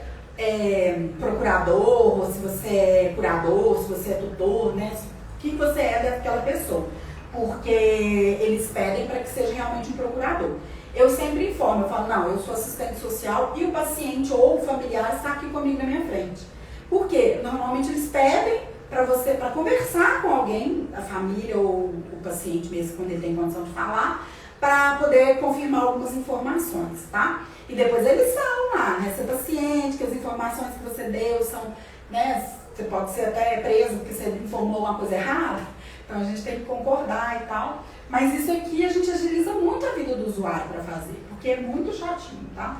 procurador, ou se você é curador, se você é tutor, né? O que você é daquela pessoa. Porque eles pedem para que seja realmente um procurador. Eu sempre informo, eu falo, não, eu sou assistente social e o paciente ou o familiar está aqui comigo na minha frente. Por quê? Normalmente eles pedem para você, para conversar com alguém, a família ou o paciente mesmo, quando ele tem condição de falar, para poder confirmar algumas informações, tá? E depois eles falam lá, né? Você está ciente que as informações que você deu são, né? Você pode ser até preso porque você informou uma coisa errada, então a gente tem que concordar e tal. Mas isso aqui a gente agiliza muito a vida do usuário para fazer, porque é muito chatinho, tá?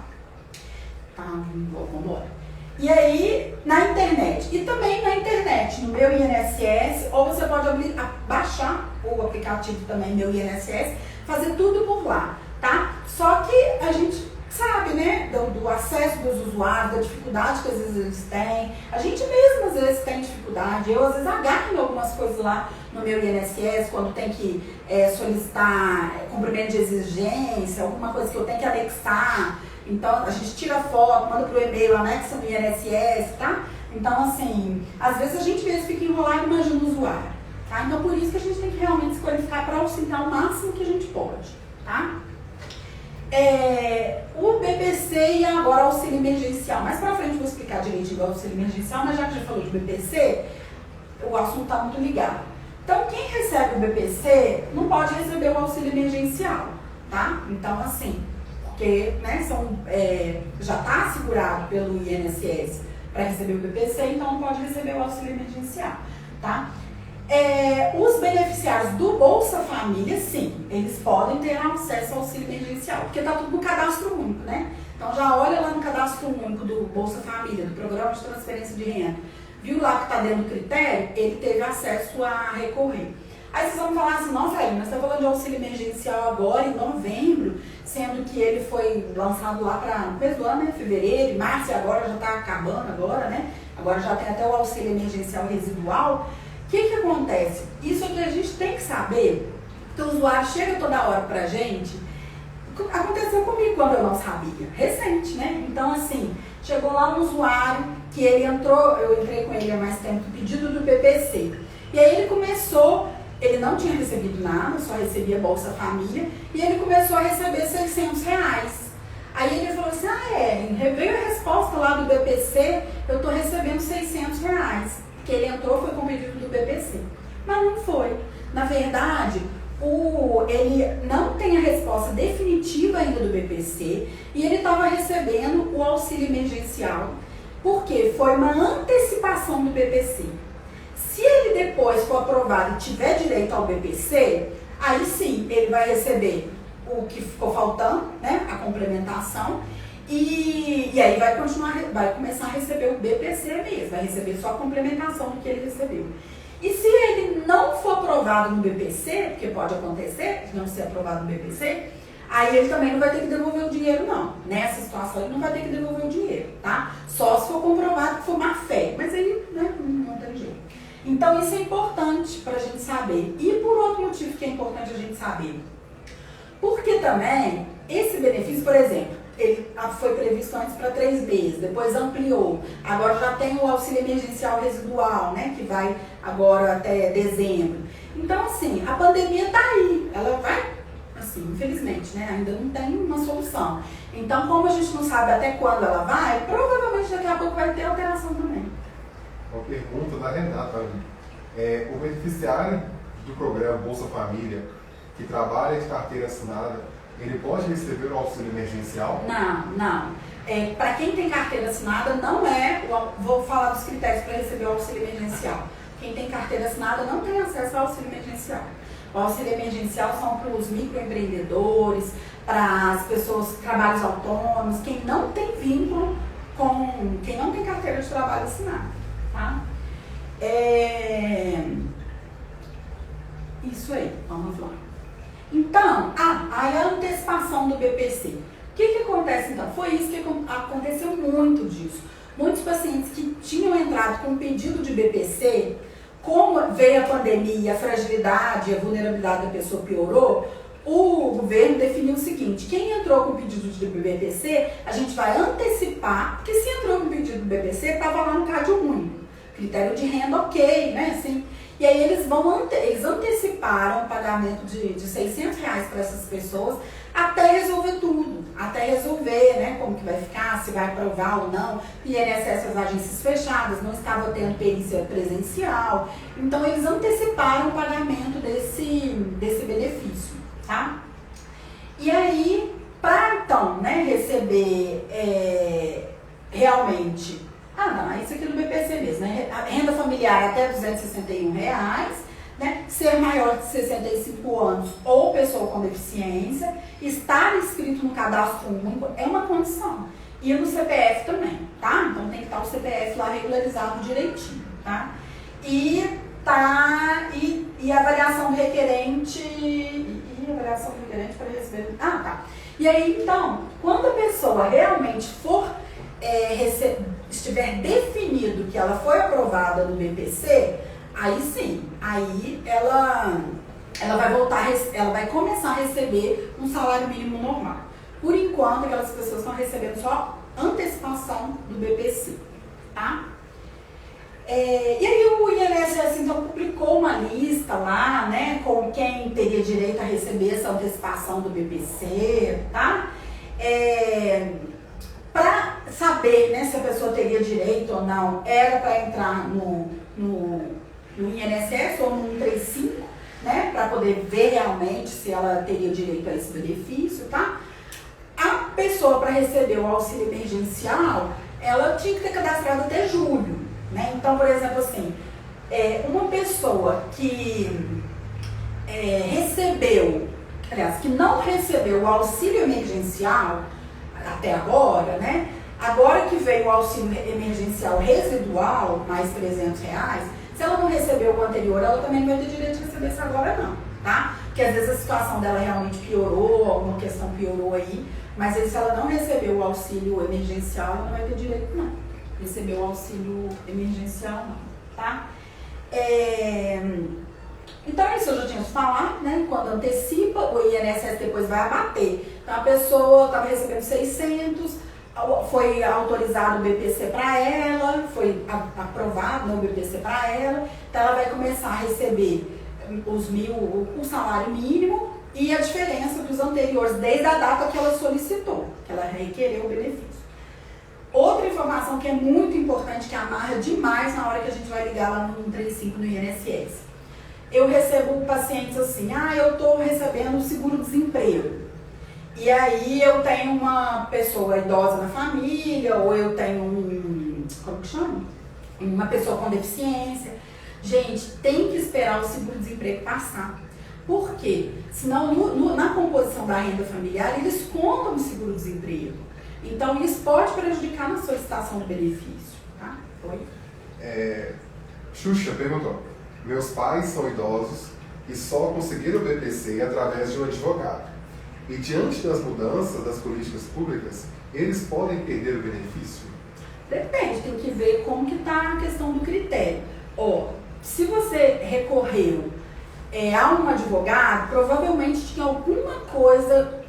Tá, vamos embora. E aí, na internet, e também na internet, no Meu INSS, ou você pode baixar o aplicativo também, Meu INSS, fazer tudo por lá, tá? Só que a gente sabe, né, do acesso dos usuários, da dificuldade que às vezes eles têm. A gente mesmo às vezes tem dificuldade. Eu às vezes agarro em algumas coisas lá no Meu INSS, quando tem que solicitar cumprimento de exigência, alguma coisa que eu tenho que anexar. Então, a gente tira foto, manda pro e-mail, anexa no INSS, tá? Então, assim, às vezes a gente mesmo fica enrolado imaginando o usuário, tá? Então, por isso que a gente tem que realmente se qualificar para auxiliar o máximo que a gente pode, tá? O BPC e agora o auxílio emergencial. Mais pra frente eu vou explicar direitinho o auxílio emergencial, mas já que já falou de BPC, o assunto tá muito ligado. Então, quem recebe o BPC não pode receber o auxílio emergencial, tá? Então, assim, porque, né, já está assegurado pelo INSS para receber o BPC, então não pode receber o auxílio emergencial, tá? Os beneficiários do Bolsa Família, sim, eles podem ter acesso ao auxílio emergencial, porque está tudo no cadastro único, né? Então já olha lá no cadastro único do Bolsa Família, do Programa de Transferência de Renda. viu lá que está dentro do critério, ele teve acesso a recorrer. Aí vocês vão falar assim, nossa, aí, nós estamos falando de auxílio emergencial agora, em novembro, sendo que ele foi lançado lá para no começo do ano, né, fevereiro, março, e agora já está acabando agora, né? Agora já tem até o auxílio emergencial residual. O que acontece? Isso é que a gente tem que saber, que o usuário chega toda hora para a gente. Aconteceu comigo quando eu não sabia, recente, né? Então, assim, chegou lá um usuário que ele entrou, eu entrei com ele há mais tempo, pedido do BPC. E aí ele começou, ele não tinha recebido nada, só recebia Bolsa Família, e ele começou a receber R$600. Aí ele falou assim, veio a resposta lá do BPC, eu tô recebendo R$600. Porque ele entrou, foi com o pedido do BPC. Mas não foi. Na verdade, ele não tem a resposta definitiva ainda do BPC e ele estava recebendo o auxílio emergencial, porque foi uma antecipação do BPC. Se ele depois for aprovado e tiver direito ao BPC, aí sim ele vai receber o que ficou faltando, né, a complementação, e aí vai começar a receber o BPC mesmo, vai receber só a complementação do que ele recebeu. E se ele não for aprovado no BPC, porque pode acontecer de não ser aprovado no BPC, aí ele também não vai ter que devolver o dinheiro, não. Nessa situação ele não vai ter que devolver o dinheiro, tá? Só se for comprovado que foi má fé, mas aí, né, não tem jeito. Então isso é importante pra gente saber. E por outro motivo que é importante a gente saber, porque também esse benefício, por exemplo, ele foi previsto antes para 3 meses, depois ampliou. Agora já tem o auxílio emergencial residual, né, que vai agora até dezembro. Então, assim, a pandemia está aí. Ela vai, assim, infelizmente, né, ainda não tem uma solução. Então, como a gente não sabe até quando ela vai, provavelmente daqui a pouco vai ter alteração também. Uma pergunta da Renata. O beneficiário do programa Bolsa Família, que trabalha de carteira assinada, ele pode receber o auxílio emergencial? Não. Para quem tem carteira assinada, não é. Vou falar dos critérios para receber o auxílio emergencial. Quem tem carteira assinada não tem acesso ao auxílio emergencial. O auxílio emergencial são para os microempreendedores, para as pessoas, trabalhos autônomos, quem não tem vínculo com. Quem não tem carteira de trabalho assinada. Tá? Isso aí, vamos lá. Então, aí a antecipação do BPC. O que acontece então? Foi isso que aconteceu muito disso. Muitos pacientes que tinham entrado com pedido de BPC, como veio a pandemia, a fragilidade, a vulnerabilidade da pessoa piorou, o governo definiu o seguinte: quem entrou com pedido de BPC, a gente vai antecipar, porque se entrou com pedido de BPC, estava lá no CAD ruim. Critério de renda ok, né? Assim, e aí eles anteciparam o pagamento de R$600 para essas pessoas até resolver tudo, até resolver, né, como que vai ficar, se vai aprovar ou não. INSS, as agências fechadas, não estava tendo perícia presencial, então eles anteciparam o pagamento desse benefício, tá? E aí, para então, né, receber realmente... isso aqui é do BPC mesmo, né? A renda familiar até R$261, né? Ser maior de 65 anos ou pessoa com deficiência, estar inscrito no cadastro único é uma condição. E no CPF também, tá? Então tem que estar o CPF lá regularizado direitinho, tá? E a avaliação requerente... E avaliação requerente para receber... tá. E aí, então, quando a pessoa realmente for... estiver definido que ela foi aprovada no BPC, aí sim, aí ela vai começar a receber um salário mínimo normal. Por enquanto, aquelas pessoas estão recebendo só antecipação do BPC, tá? E aí o INSS então publicou uma lista lá, né, com quem teria direito a receber essa antecipação do BPC, tá? Para saber, né, se a pessoa teria direito ou não, era para entrar no INSS ou no 135, né, para poder ver realmente se ela teria direito a esse benefício, tá? A pessoa, para receber o auxílio emergencial, ela tinha que ter cadastrado até julho, né? Então, por exemplo, assim, uma pessoa que que não recebeu o auxílio emergencial até agora, né? Agora que veio o auxílio emergencial residual, mais R$300, se ela não recebeu o anterior, ela também não vai ter direito de receber isso agora não, tá? Porque às vezes a situação dela realmente piorou, alguma questão piorou aí, mas aí, se ela não recebeu o auxílio emergencial, ela não vai ter direito não. Receber o auxílio emergencial não, tá? Então é isso, eu já tinha te falado, né? Quando antecipa, o INSS depois vai abater. Então a pessoa estava recebendo 600, foi autorizado o BPC para ela, foi aprovado, né, o BPC para ela, então ela vai começar a receber os 1.000, o salário mínimo e a diferença dos anteriores, desde a data que ela solicitou, que ela requereu o benefício. Outra informação que é muito importante, que amarra demais na hora que a gente vai ligar lá no 135 no INSS. Eu recebo pacientes assim, eu estou recebendo seguro-desemprego. E aí eu tenho uma pessoa idosa na família, ou eu tenho como que chama? Uma pessoa com deficiência. Gente, tem que esperar o seguro-desemprego passar. Por quê? Senão, na composição da renda familiar, eles contam o seguro-desemprego. Então, isso pode prejudicar na solicitação do benefício. Tá? Oi? Xuxa perguntou, meus pais são idosos e só conseguiram o BPC através de um advogado. E diante das mudanças das políticas públicas, eles podem perder o benefício? Depende, tem que ver como que está a questão do critério. Se você recorreu a um advogado, provavelmente tinha alguma coisa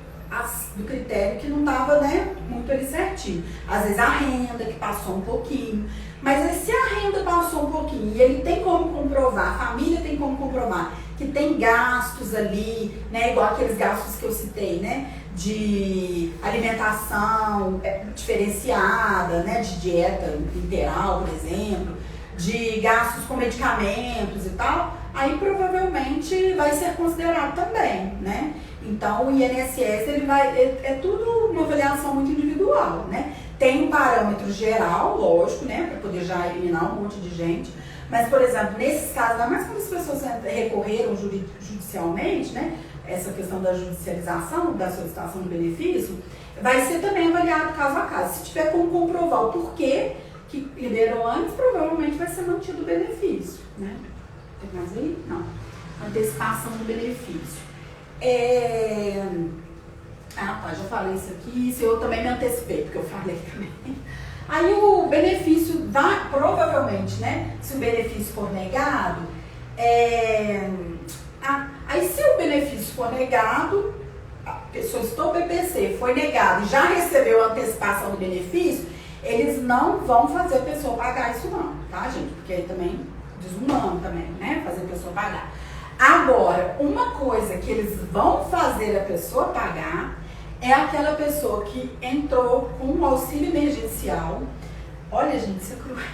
do critério que não estava, né, muito ali certinho. Às vezes a renda que passou um pouquinho. Mas aí, se a renda passou um pouquinho e ele tem como comprovar, a família tem como comprovar que tem gastos ali, né, igual aqueles gastos que eu citei, né, de alimentação diferenciada, né, de dieta integral, por exemplo, de gastos com medicamentos e tal, aí provavelmente vai ser considerado também, né? Então o INSS ele é tudo uma avaliação muito individual, né? Tem um parâmetro geral, lógico, né, para poder já eliminar um monte de gente. Mas, por exemplo, nesses casos, ainda mais quando as pessoas recorreram judicialmente, né, essa questão da judicialização, da solicitação do benefício, vai ser também avaliado caso a caso. Se tiver como comprovar o porquê que liberou antes, provavelmente vai ser mantido o benefício, né? Tem mais aí? Não. Antecipação do benefício. Já falei isso aqui, isso eu também me antecipei, porque eu falei também. Aí o benefício vai, provavelmente, né, se o benefício for negado, aí se o benefício for negado, a pessoa solicitou o BPC, foi negado e já recebeu a antecipação do benefício, eles não vão fazer a pessoa pagar isso não, tá, gente? Porque aí também, desumano também, né, fazer a pessoa pagar. Agora, uma coisa que eles vão fazer a pessoa pagar é aquela pessoa que entrou com um auxílio emergencial. Olha, gente, isso é cruel.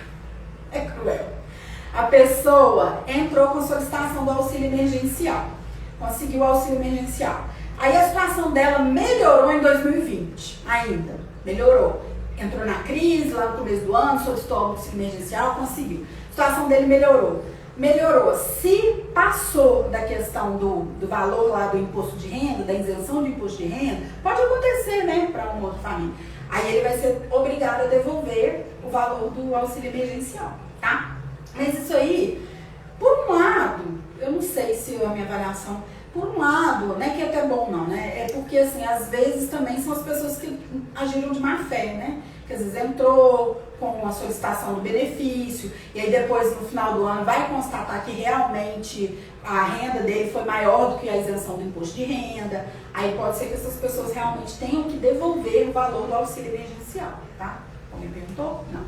É cruel. A pessoa entrou com solicitação do auxílio emergencial. Conseguiu o auxílio emergencial. Aí a situação dela melhorou em 2020 ainda. Melhorou. Entrou na crise lá no começo do ano, solicitou o auxílio emergencial, conseguiu. A situação dele melhorou. Se passou da questão do valor lá do imposto de renda, da isenção do imposto de renda, pode acontecer, né, para uma outra família. Aí ele vai ser obrigado a devolver o valor do auxílio emergencial, tá? Mas isso aí, por um lado, eu não sei se a minha avaliação, por um lado, não é que é até bom não, né? É porque, assim, às vezes também são as pessoas que agiram de má fé, né? Que às vezes entrou com a solicitação do benefício e aí depois no final do ano vai constatar que realmente a renda dele foi maior do que a isenção do imposto de renda, aí pode ser que essas pessoas realmente tenham que devolver o valor do auxílio emergencial, tá? Alguém perguntou? Não.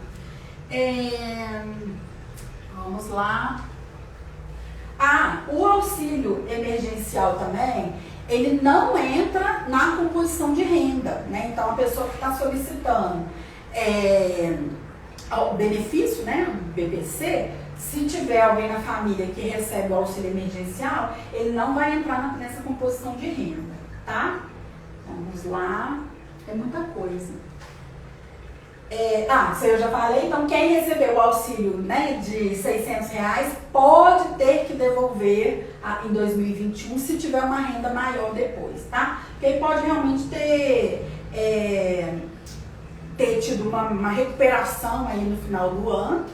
Vamos lá. O auxílio emergencial também, ele não entra na composição de renda, né? Então a pessoa que está solicitando o benefício, né, o BPC, se tiver alguém na família que recebe o auxílio emergencial, ele não vai entrar nessa composição de renda, tá? Vamos lá, é muita coisa. Isso eu já falei, então quem recebeu o auxílio, né, de R$600 pode ter que devolver em 2021 se tiver uma renda maior depois, tá? Porque pode realmente ter tido tido uma recuperação aí no final do ano,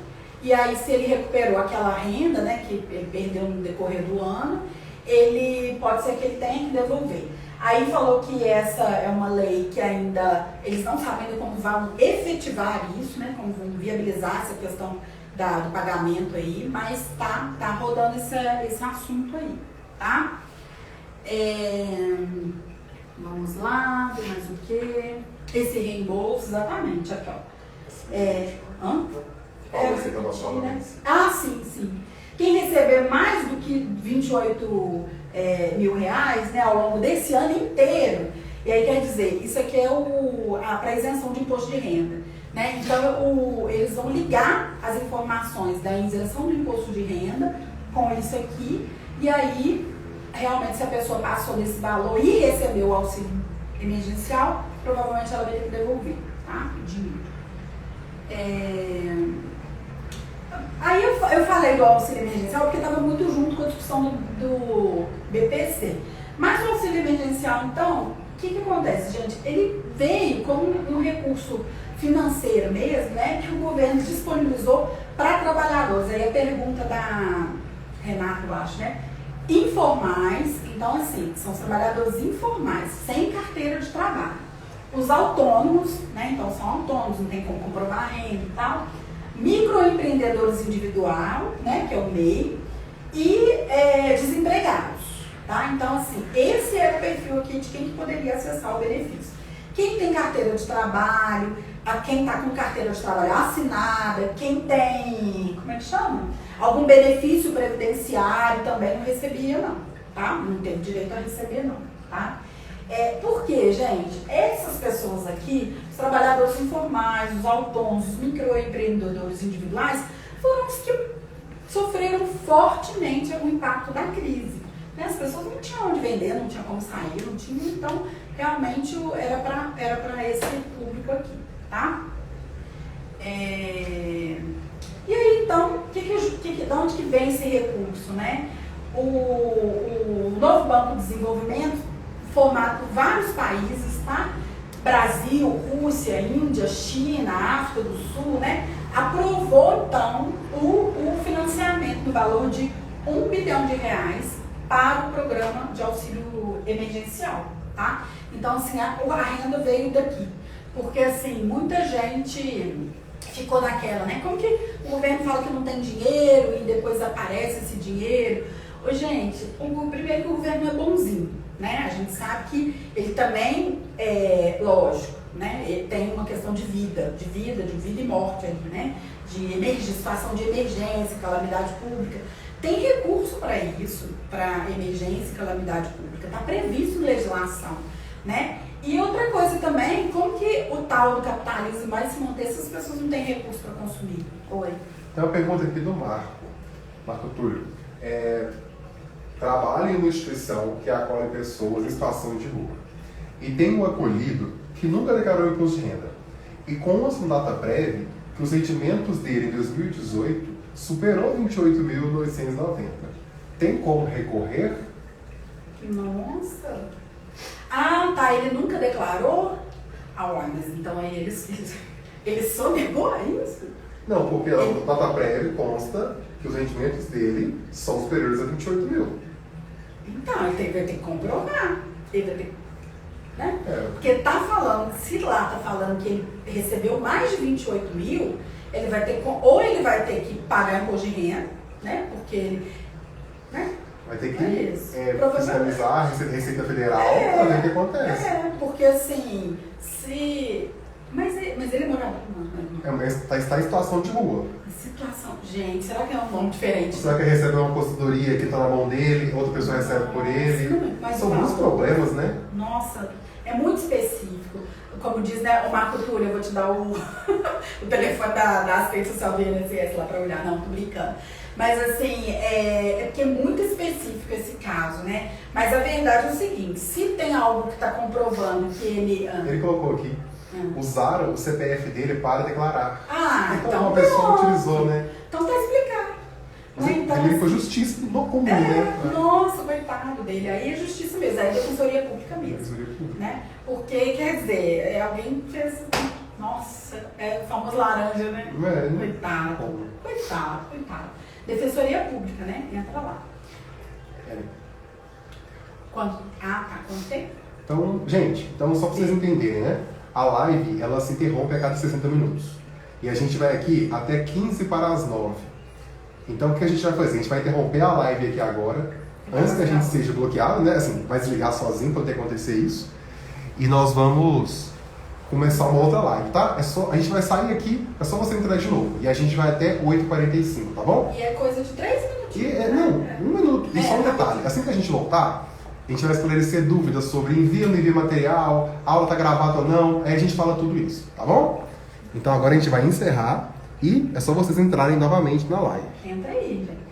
e aí se ele recuperou aquela renda, né, que ele perdeu no decorrer do ano, ele pode ser que ele tenha que devolver. Aí falou que essa é uma lei que ainda, eles não sabem ainda como vão efetivar isso, né, como vão viabilizar essa questão do pagamento aí, mas tá rodando esse assunto aí, tá? Vamos lá, tem mais o quê? Esse reembolso, exatamente, aqui, ó. Você estava falando. Ah, sim. Quem receber mais do que 28 mil reais, né, ao longo desse ano inteiro, e aí quer dizer, isso aqui é para isenção de imposto de renda, né? Então eles vão ligar as informações da isenção do imposto de renda com isso aqui, e aí realmente se a pessoa passou desse valor e recebeu o auxílio emergencial, provavelmente ela vai ter que devolver, tá? O dinheiro. Aí eu falei do auxílio emergencial porque estava muito junto com a discussão do BPC. Mas o auxílio emergencial, então, o que acontece, gente? Ele veio como um recurso financeiro mesmo, né, que o governo disponibilizou para trabalhadores. Aí a pergunta da Renata, eu acho, né? Informais, então assim, são os trabalhadores informais, sem carteira de trabalho. Os autônomos, né, então são autônomos, não tem como comprovar a renda e tal. Microempreendedores individual, né, que é o MEI, e desempregados, tá? Então, assim, esse é o perfil aqui de quem que poderia acessar o benefício. Quem tem carteira de trabalho, quem está com carteira de trabalho assinada, quem tem, como é que chama? Algum benefício previdenciário também não recebia, não, tá? Não teve direito a receber, não, tá? Porque, gente, essas pessoas aqui, os trabalhadores informais, os autônomos, os microempreendedores individuais, foram os que sofreram fortemente o impacto da crise. Né? As pessoas não tinham onde vender, não tinham como sair, não tinham, então realmente era para esse público aqui, tá? E aí, então, de onde que vem esse recurso, né? O novo Banco de Desenvolvimento, formado por vários países, tá? Brasil, Rússia, Índia, China, África do Sul, né? Aprovou, então, o financiamento no valor de R$1 bilhão para o programa de auxílio emergencial, tá? Então, assim, a renda veio daqui. Porque, assim, muita gente ficou naquela, né? Como que o governo fala que não tem dinheiro e depois aparece esse dinheiro? Ô, gente, primeiro que o governo é bonzinho, né? A gente sabe que ele também, lógico, né? Ele tem uma questão de vida e morte ali, né? De situação de emergência, calamidade pública. Tem recurso para isso, para emergência e calamidade pública. Está previsto em legislação, né? E outra coisa também, como que o tal do capitalismo vai se manter se as pessoas não têm recurso para consumir? Oi. Tem uma pergunta aqui do Marco Túlio. Trabalha em uma instituição que acolhe pessoas em situação de rua e tem um acolhido que nunca declarou imposto de renda e consta no data prévia que os rendimentos dele em 2018 superou 28.990. Tem como recorrer? Nossa! Ah, tá, ele nunca declarou? Mas então aí ele sonegou isso? Não, porque no data prévia consta que os rendimentos dele são superiores a 28 mil. Então, ele vai ter que comprovar. Ele vai ter, né? Porque tá falando, se lá tá falando que ele recebeu mais de 28 mil, ele vai ter, ou ele vai ter que pagar imposto de renda, né? Porque ele, né? Vai ter que fiscalizar a Receita Federal para ver o que acontece. Porque assim, Mas ele morava não. Está em situação de rua. Situação. Gente, será que é um nome diferente? Será que ele recebe uma custodia que está na mão dele, outra pessoa recebe por ele? São muitos problemas, né? Nossa, é muito específico. Como diz, né, o Marco Túlio, eu vou te dar o telefone da assistência social do INSS lá para olhar. Não, tô brincando. Mas assim, é porque é muito específico esse caso, né? Mas a verdade é o seguinte, se tem algo que está comprovando que ele... Ele colocou aqui. Usaram o CPF dele para declarar. Então uma pessoa utilizou, né? Então tá explicado. Mas então, ele foi justiça no comum, né? Nossa, coitado dele. Aí é justiça mesmo, aí é defensoria pública mesmo. Né? Porque, quer dizer, alguém fez Nossa, é o famoso laranja, né? É, Coitado, coitado, coitado. Defensoria Pública, né? Entra lá. É. Quanto? Ah, tá. Quanto tempo? Então, gente, então só pra vocês entenderem, né? A live, ela se interrompe a cada 60 minutos. E a gente vai aqui até 15 para as 9. Então, o que a gente vai fazer? A gente vai interromper a live aqui agora, antes que a gente seja bloqueado, né? Assim, vai desligar sozinho para não ter que acontecer isso. E nós vamos começar uma outra live, tá? A gente vai sair aqui, é só você entrar de novo. E a gente vai até 8h45, tá bom? E é coisa de 3 minutinhos. Não, 1 minuto. E só um detalhe, assim que a gente voltar, a gente vai esclarecer dúvidas sobre envio ou não envio material, a aula tá gravada ou não, aí a gente fala tudo isso, tá bom? Então agora a gente vai encerrar e é só vocês entrarem novamente na live. Entra aí, gente.